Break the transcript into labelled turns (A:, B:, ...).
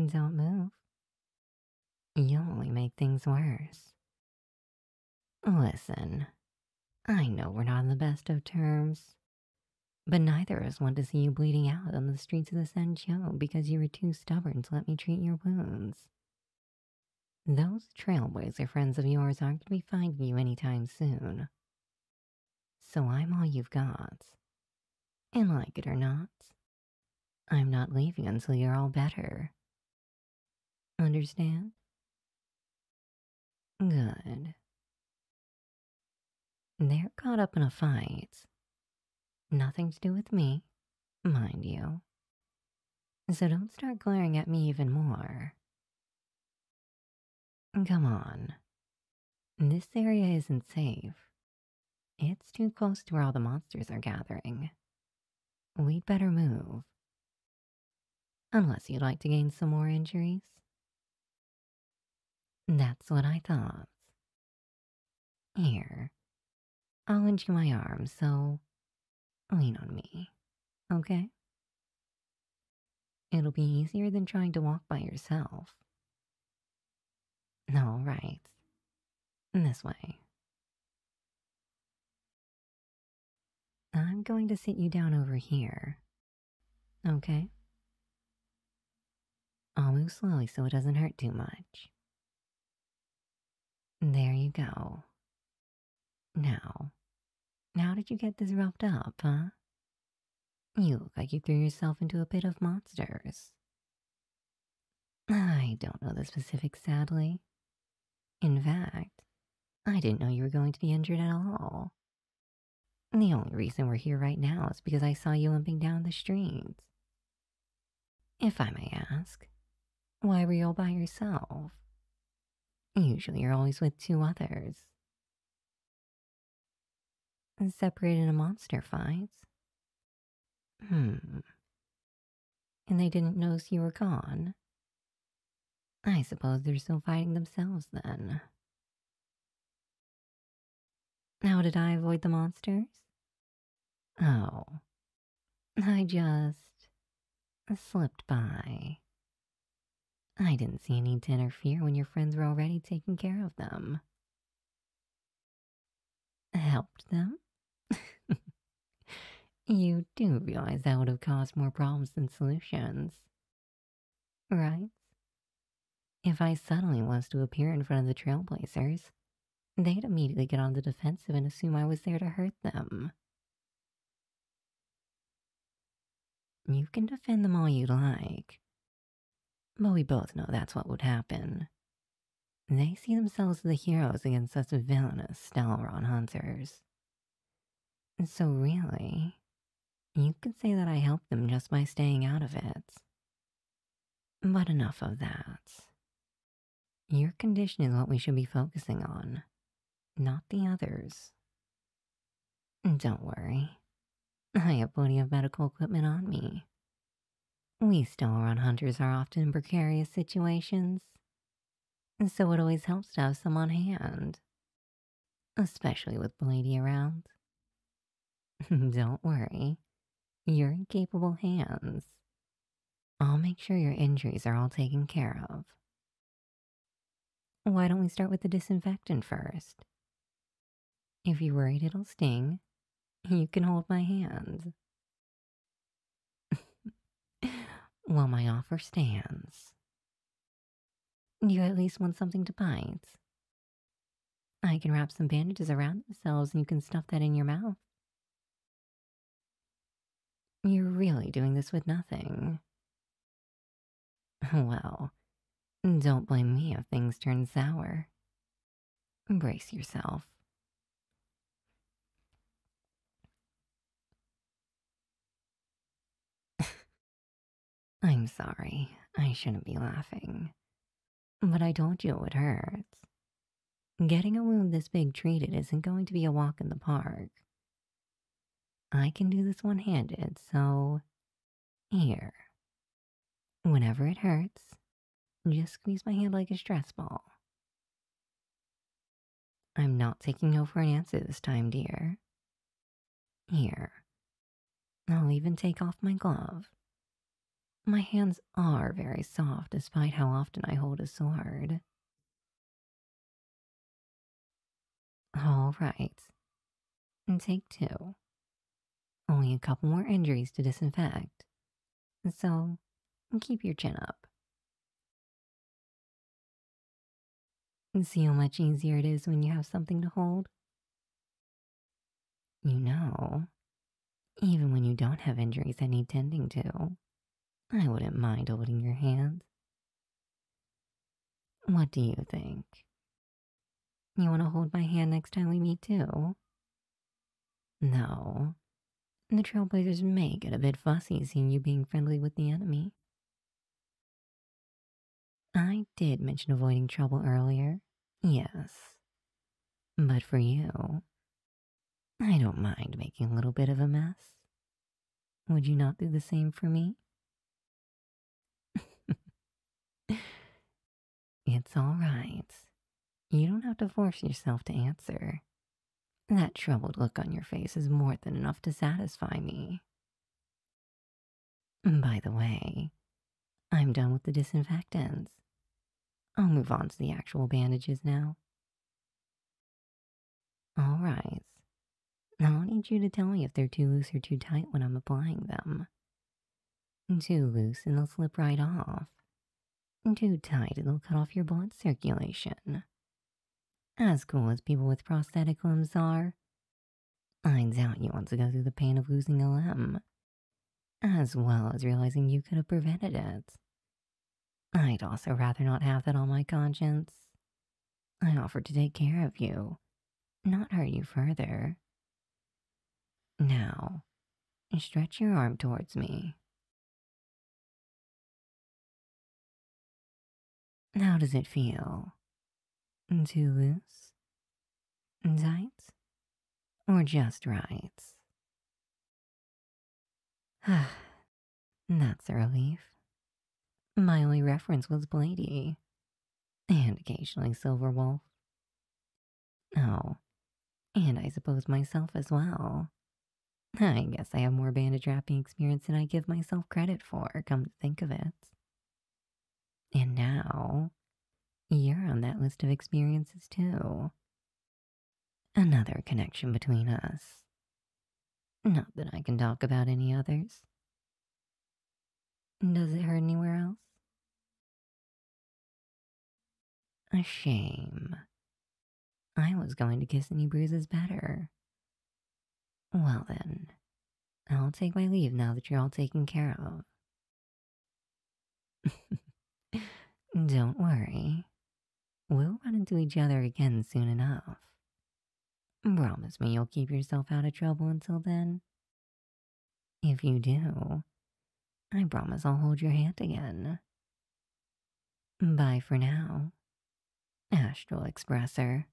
A: Don't move. You'll only make things worse. Listen, I know we're not on the best of terms, but neither of us want to see you bleeding out on the streets of the Xianzhou because you were too stubborn to let me treat your wounds. Those trailblazer friends of yours aren't going to be finding you anytime soon. So I'm all you've got. And like it or not, I'm not leaving until you're all better. Understand? Good. They're caught up in a fight. Nothing to do with me, mind you. So don't start glaring at me even more. Come on. This area isn't safe. It's too close to where all the monsters are gathering. We'd better move. Unless you'd like to gain some more injuries. That's what I thought. Here, I'll lend you my arm, so lean on me, okay? It'll be easier than trying to walk by yourself. All right. This way. I'm going to sit you down over here. Okay? I'll move slowly so it doesn't hurt too much. There you go. Now, how did you get this roped up, huh? You look like you threw yourself into a pit of monsters. I don't know the specifics, sadly. In fact, I didn't know you were going to be injured at all. The only reason we're here right now is because I saw you limping down the street. If I may ask, why were you all by yourself? Usually you're always with two others. Separated in monster fights? And they didn't notice you were gone? I suppose they're still fighting themselves then. How did I avoid the monsters? Oh, I just slipped by. I didn't see any need to interfere when your friends were already taking care of them. Helped them? You do realize that would have caused more problems than solutions, right? If I suddenly was to appear in front of the trailblazers, they'd immediately get on the defensive and assume I was there to hurt them. You can defend them all you like, but we both know that's what would happen. They see themselves as the heroes against us villainous Stelron hunters. So really, you could say that I helped them just by staying out of it. But enough of that. Your condition is what we should be focusing on, not the others. Don't worry. I have plenty of medical equipment on me. We Stelron hunters are often in precarious situations, so it always helps to have some on hand. Especially with the lady around. Don't worry. You're in capable hands. I'll make sure your injuries are all taken care of. Why don't we start with the disinfectant first? If you're worried it'll sting, you can hold my hand. Well, my offer stands. Do you at least want something to bite? I can wrap some bandages around themselves and you can stuff that in your mouth. You're really doing this with nothing. Well, don't blame me if things turn sour. Brace yourself. I'm sorry, I shouldn't be laughing. But I told you it would hurt. Getting a wound this big treated isn't going to be a walk in the park. I can do this one-handed, so here. Whenever it hurts, just squeeze my hand like a stress ball. I'm not taking no for an answer this time, dear. Here. I'll even take off my glove. My hands are very soft despite how often I hold a sword. All right, take two. Only a couple more injuries to disinfect. So, keep your chin up. See how much easier it is when you have something to hold? You know, even when you don't have injuries that need tending to, I wouldn't mind holding your hand. What do you think? You want to hold my hand next time we meet too? No. The Trailblazers may get a bit fussy seeing you being friendly with the enemy. I did mention avoiding trouble earlier. Yes. But for you, I don't mind making a little bit of a mess. Would you not do the same for me? It's all right. You don't have to force yourself to answer. That troubled look on your face is more than enough to satisfy me. By the way, I'm done with the disinfectants. I'll move on to the actual bandages now. All right. Now I'll need you to tell me if they're too loose or too tight when I'm applying them. Too loose and they'll slip right off. Too tight and they'll cut off your blood circulation. As cool as people with prosthetic limbs are, I doubt you want to go through the pain of losing a limb, as well as realizing you could have prevented it. I'd also rather not have that on my conscience. I offered to take care of you, not hurt you further. Now, stretch your arm towards me. How does it feel? Too loose? Tight? Or just right? That's a relief. My only reference was Blady, and occasionally Silverwolf. Oh, and I suppose myself as well. I guess I have more bandage wrapping experience than I give myself credit for, come to think of it. And now, you're on that list of experiences too. Another connection between us. Not that I can talk about any others. Does it hurt anywhere else? A shame. I was going to kiss any bruises better. Well then, I'll take my leave now that you're all taken care of. Don't worry. We'll run into each other again soon enough. Promise me you'll keep yourself out of trouble until then. If you do, I promise I'll hold your hand again. Bye for now, Astral Expressor.